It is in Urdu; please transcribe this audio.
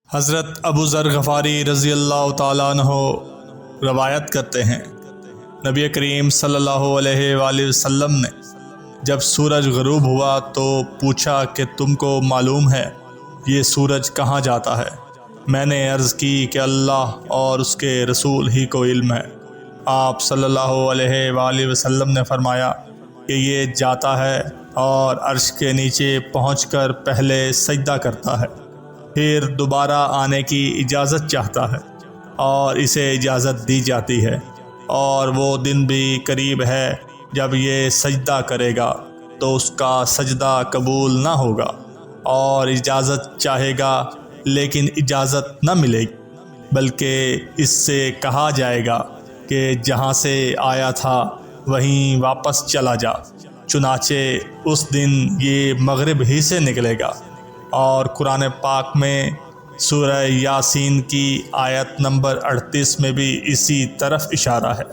حضرت ابو ذر غفاری رضی اللہ تعالیٰ عنہ روایت کرتے ہیں، نبی کریم صلی اللہ علیہ وآلہ وسلم نے جب سورج غروب ہوا تو پوچھا کہ تم کو معلوم ہے یہ سورج کہاں جاتا ہے؟ میں نے عرض کی کہ اللہ اور اس کے رسول ہی کو علم ہے۔ آپ صلی اللہ علیہ وآلہ وسلم نے فرمایا کہ یہ جاتا ہے اور عرش کے نیچے پہنچ کر پہلے سجدہ کرتا ہے، پھر دوبارہ آنے کی اجازت چاہتا ہے اور اسے اجازت دی جاتی ہے، اور وہ دن بھی قریب ہے جب یہ سجدہ کرے گا تو اس کا سجدہ قبول نہ ہوگا، اور اجازت چاہے گا لیکن اجازت نہ ملے گی، بلکہ اس سے کہا جائے گا کہ جہاں سے آیا تھا وہیں واپس چلا جا، چنانچہ اس دن یہ مغرب ہی سے نکلے گا۔ اور قرآن پاک میں سورہ یاسین کی آیت نمبر 38 میں بھی اسی طرف اشارہ ہے۔